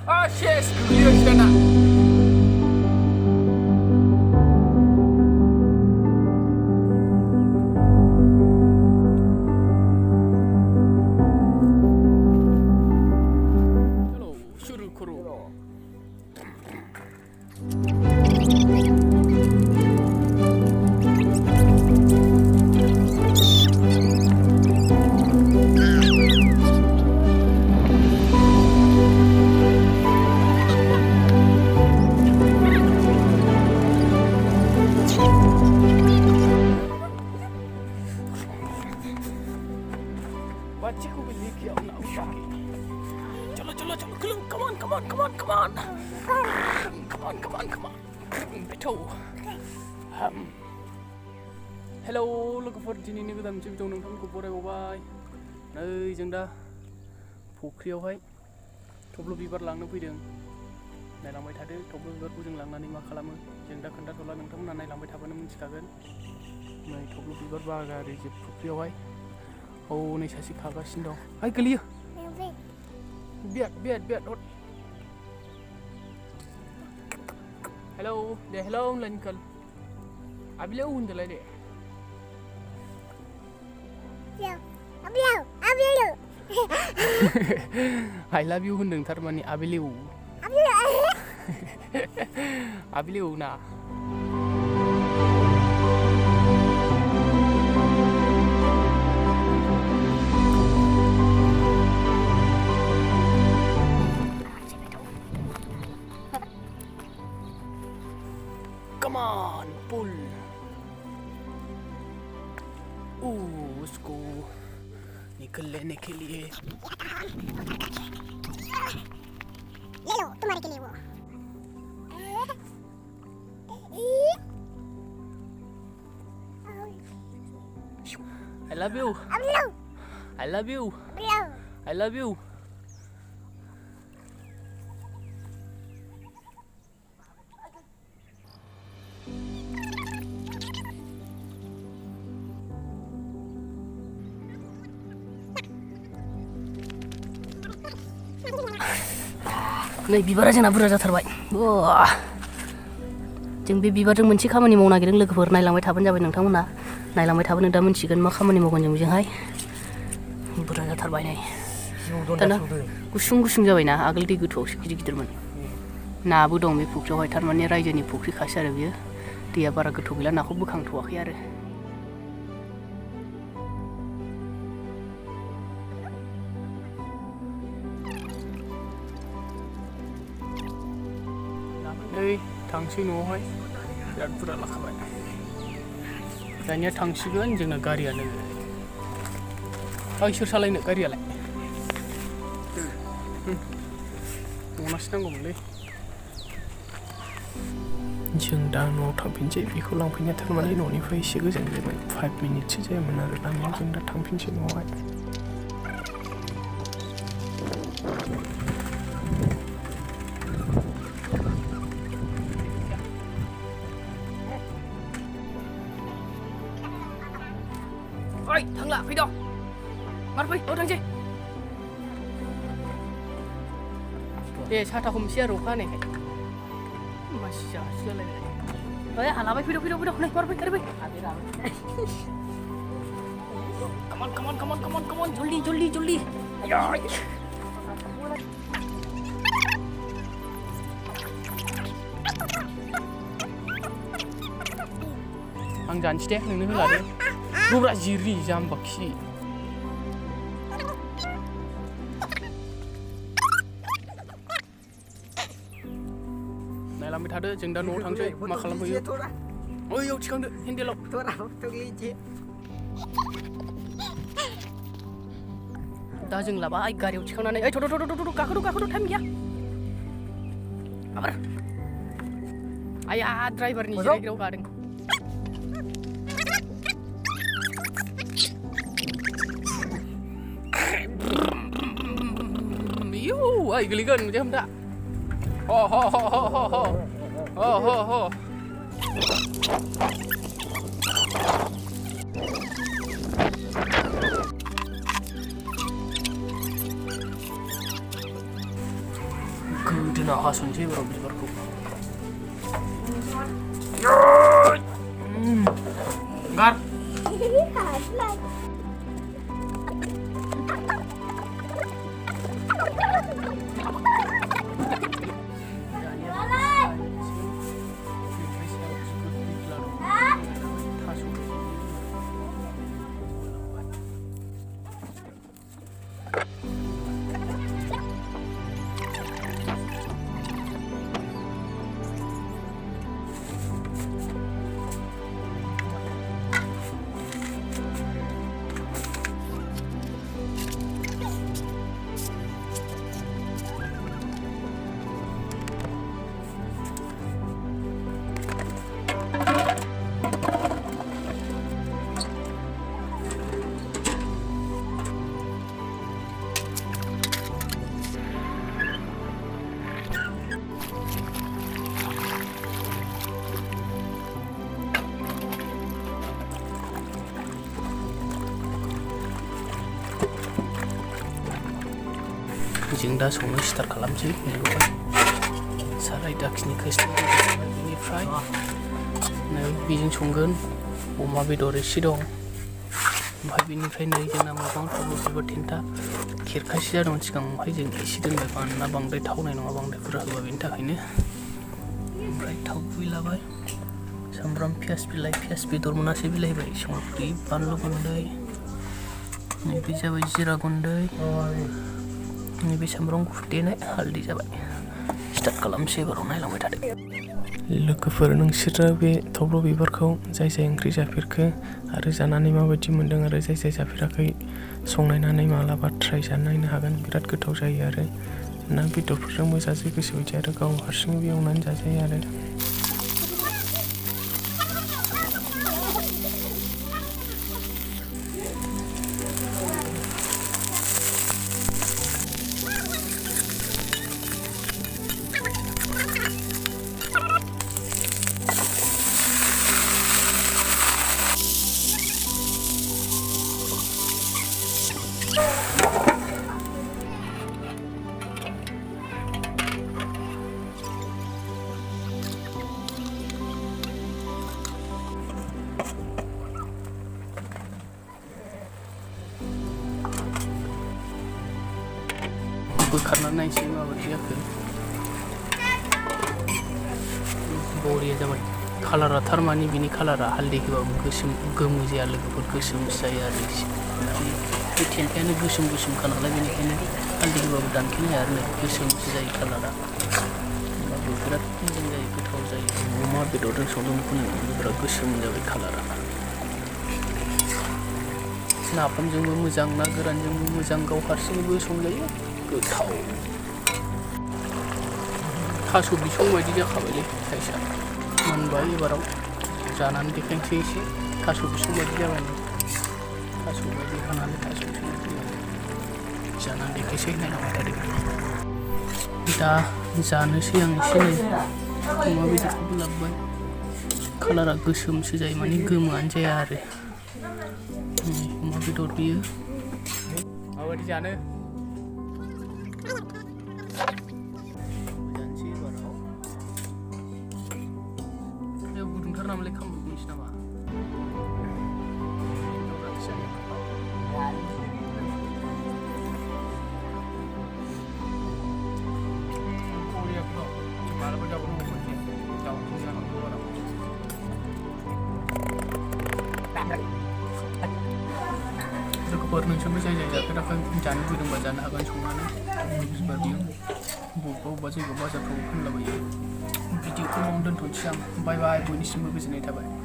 Ah, yes, googly sana. Hello, shuru kuru. Bacikku beli kiau nak usah. Chalo, come on. Betul. Hello, लोगोफोर दिनैनि गोदान मोनसे video नोंथांमोनखौ बरायबावबाय। नै जों दा फुख्रियावहाय थब्ल' बिबार लांनो फैदों। नायलांबाय थादो थब्ल' बिबारखौ जों लांनानै मा खालामो। जों दा खोन्थाथ'ला, नोंथांमोना नायलांबाय थाबानो मिथिखागोन। नै थब्ल' बिबार बागारि जे फुख्रियावहाय नै सासे खागासिनो दं। हाय गोलैयो। बियाद हट। हेलौ दे हेलौ होनलाय निकोल। आबिलेव होनदोलाय दे। I love you होनदों थारमाने आबिलेव। आबिलेव ना। Come on, pull. उसको निकल लेने के लिए। ले लो तुम्हारे के लिए वो। I love you. I love you. I love you. नै बिबारा जोंना बुरजा जाथारबाय। जों बे बिबारजों मोनसे खामानि मावनो नागिरदों लोगोफोर। नायलांबाय थाबानो जाबाय नोंथांमोना। नायलांबाय थाबानो दा मिथिगोन मा खामानि मावगोन जों बेजोंहाय। बुरजा जाथारबाय नै। दाना गुसुं जाबायना। आगोल दै गोथौआवसो गिदिरमोन। नाबो दं बे फुख्रियावहाय, थारमाने रायजोनि फुख्रिखासो आरो बियो। दैया बारा गोथौ गैला, नाखौ बोखांथ'वाखै आरो। नै थांसै न'आवहाय। बिराद बुरजा लाखाबाय। दानिया थांसिगोन जोंना गारियानो। सोर सालायनो गारियालाय? न'नासो नांगौमोनलै। जों दा न'आव थांफिनसै। बेखौ लांफैनाया थारमाने न'निफ्राय एसे गोजान जाबाय। 5 मिनिटसो जायामोन आरो लामाया। जों दा थांफिनसै न'आवहाय। ओइ थांला फै दं। मार फै थांसै। दे साथा हमसै आरो अखा हानायखाय। मासि जासिगोनलाय। ओइ हालाबाय फैद' नै मार फै फै। Come on, जल्दी। आं जानोसै दे, नोंनो होला दे। गोब्रा जिरि जाम्बाखि। नायलांबाय थादो, जों दा न'आव थांसै। मा खालामफैयो? ओइयाव थिखांदो हेन्देलाव। दा जों लाबाय गारियाव थिखांनानै। ओइ थ' गाखोद' टाइम गैया। माबार। आया ड्राइभारनि जिरायग्रायाव गादों। ओइ गोलैगोन मोनसे हमथा। गोदोना हास'नोसै एबाराव बिबारखौ गार जों दा संनो स्टार्ट खालामसै साराय दाखिनि खोस्लियाव बेनिफ्राय बेजों संगोन अमा बेदर एसे दं ओमफ्राय बेनिफ्राय नै जोंना मैगं थाइगं थेन्था खेरखासे जादों सिगां ओमफ्राय जों एसे दोनबाय मानोना बांद्राय थावनाय नङा बांद्राय बुरजा होबा बेनि थाखायनो ओमफ्राय थाव गुबै लाबाय सामब्राम पियास बिलाइ पियास बेदर मोनासै बिलाइबाय संख्रि बानलु गुन्दै नैबे जाबाय जिरा गुन्दै नैबे सामब्राम गुफुर देनाय हालदै जाबाय स्टार्ट खालामसै एबाराव नायलांबाय थादो लोगोफोर नोंसोरो बे थब्ल' बिबारखौ जाय जाय ओंख्रि जाफेरखो आरो जानानै माबायदि मोन्दों आरो जाय जाय जाफेराखै संनायनानै मालाबा ट्राइ जानो नायनो हागोन बिराद गोथाव जायो आरो ना बेदरफोरजोंबो जाजायो गोसो बायदि आरो गाव हारसिंबो एवनानै जाजायो आरो बोखारनानै नायसै माबायदि जाखो बरिया जाबाय कालारा थारमाने बिनि कालारा हालदै होबाबो गोसोम गोमो जाया लोगोफोर गोसोमसो जायो आरो बे थेन्थायानो गोसोम गोसोमखा नालाय बेनिखायनो हालदै होबाबो दानखेनो हाया आरो गोसोमसो जायो कालारा होमबाबो बिराद मोजां जायो गोथाव जायो अमा बेदरजों संदोंमोन बिराद गोसोम जाबाय कालारा नाफामजोंबो मोजां ना गोरानजोंबो मोजां गाव हारसिङैबो संजायो गोथाव थास' बिसं बायदि जाखाबायलै साइसआ मोनबाय एबाराव जानानै देखायनोसै एसे थास' बिसं बायदि जाबाय थास' बायदि हानानै थास' बिसं बायदि जानानै देखायसै नायलांबाय थादो दा जानोसै आं एसे नै अमा बेदरखौबो लाबोबाय कालारा गोसोमसो जायो माने गोमोआनो जाया आरो अमा बेदर बियो माबायदि जानो गुदुंथार नामालाय खामब्रबनोसै नामा मालाबा जाबावनो हमनोसै दाउजों जानांगौ बारा लोगोफोर नोंसोरबो जाय जाय जाफेराखै जानो लुबैदोंबा जानो हागोन संनानै बिबार बियो बबेबा जायगायाव बाजारफ्राव फानलाबायो भिडिअखौ बावनो दोनथ'नोसै आं बाय बाय बयनिसिमबो गोजोननाय थाबाय